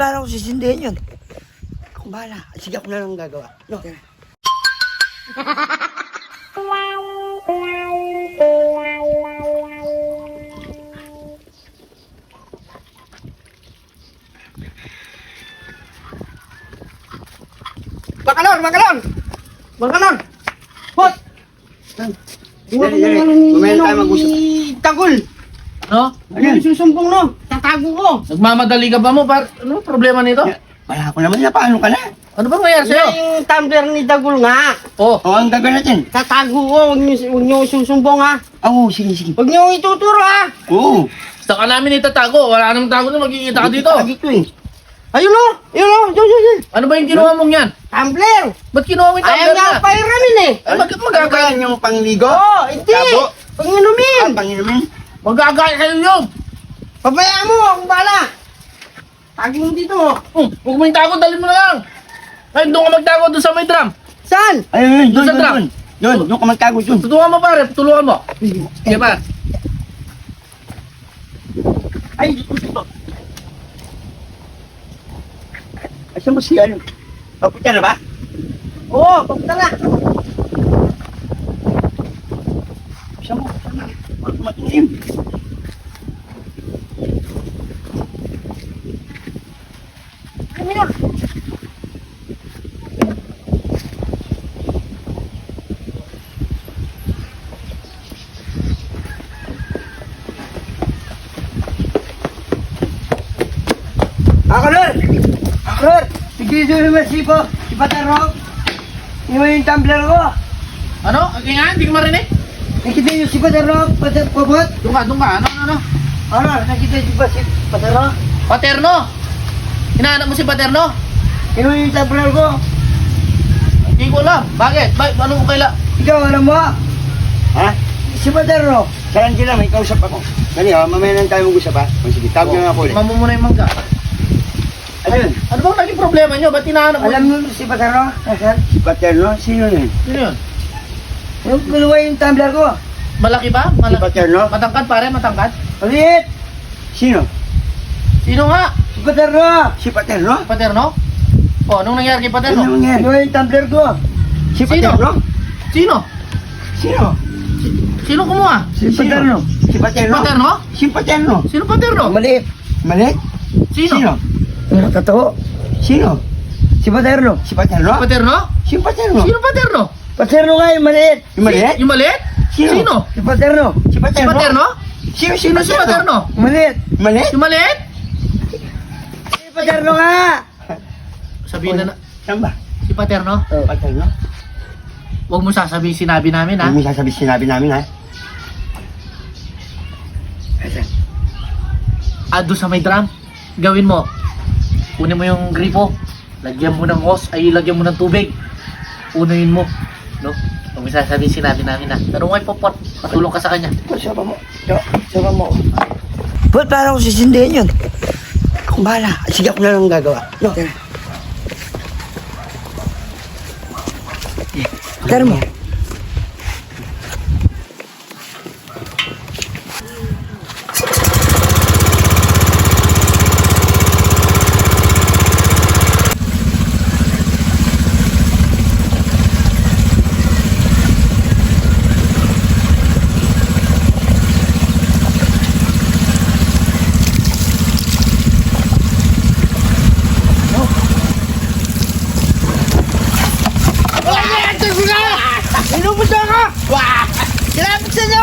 Paano ko sisindihin yun? Akong bahala. Sige, ako na lang gagawa. No? Makalon! Hot! Mamaya tayo mag-usap. Tagol! No? Ano yung susumbong no? Tatago ko! Nagmamadali ka ba mo? Ano problema nito? Wala ko naman na paano ka na. Ano bang nangyari sa'yo? Yung tumbler ni Tagol nga! Oh, O, ang gagawin natin. Tatago ko! Huwag niyo susumbong ha! Oo, sige, sige. Huwag niyo ituturo ha! Oo. saka namin itatago. Wala namang tago na magkikita ka dito. Dito eh. Ayun o! Ayun o! Diyan! Ano ba yung kinuha mong yan? Tumbler! Ba't kinuha mo yung Ayaw tumbler nga na? pairamin eh! Ay, magagaya. Kaya yung pangligo? Oo! Hindi! Tabo? Panginumin! Panginumin? Magagaya kayo yun. Pabayaan mo! Akong bala! Tagi mo dito! Huwag mo yung tago, dalhin mo na lang. Ay, doon ka magtago doon sa may drum. Saan? Ayun, Doon sa trap. Doon ka magtago dun. Tutulungan mo pare, tutulungan mo. Sige pa. Ay, dito. Asan mo siya? Papunta na ba? Oo! Pagpunta na! Asan mo? Matinim. Kami na! Akalor! Akalor! Sige, naman sipo. Ipatarok. Hindi mo yung tumbler ko. Ano? Okay nga, hindi ko marinig. Nakita yung si Patarok. Pabot. Doon ka. Ano? Ano? Nakita yung si Patarok. Paterno. Hinahanap mo si Paterno? Hindi mo yung tumbler ko. Hindi ko alam. Bakit? Ano ko kaila? Ikaw, alam mo? Ha? Si Patarok. Saan sila? May kausap ako. Dali, mamaya lang tayo mag-usap ha. Sige, tawag na ako ulit. Mamo muna yung mangga. Ayun. Ano bang naging problema nyo? Ba't hinahanap mo? Alam mo si Patarok? Nasaan? Si Paterno? Sino yun? Sino yun? Yung kinuha yung tumbler ko. Malaki ba? Si Paterno? Matangkad pare, matangkad? Ulit! Sino? Sino nga? Si Paterno! Si Paterno? Paterno? Oh, anong nangyari kay Paterno? Ano nga? Kinuha yung tumbler ko. Si Sino? Paterno? Sino? Sino? Sino kumuha? Si Paterno. Si Paterno? Paterno? Si Paterno. Sino Paterno? Maliit. Maliit? Sino? Totoo. Sino? Si Paterno. Si Paterno? Paterno? Si Paterno. Sino Paterno? Paterno nga yung maliit. Yung maliit? Yung maliit? Sino? Si Paterno. Si Si Paterno? Paterno? Sino Sino si Paterno? Maliit. Maliit? Yung maliit? Si Paterno nga! Sabihin na Saan ba? si Paterno. Paterno? Huwag mo sasabihin sinabi namin ha. Hindi mo sasabi sinabi namin ha? Asan? Doon sa may drum. Gawin mo. Kunin mo yung gripo. Lagyan mo ng hose. Ay, lagyan mo ng tubig. Unuin mo. No? Huwag mo sasabihin sinabi namin ha. Tanong kay Popot. Patulong ka sa kanya. Saba mo. Saba mo. Ba't paano ko sisindihin yun? Akong bahala. Sige, ako na lang gagawa. No? Tara mo. Inumunta ka! Wah! Sinabit sa niya,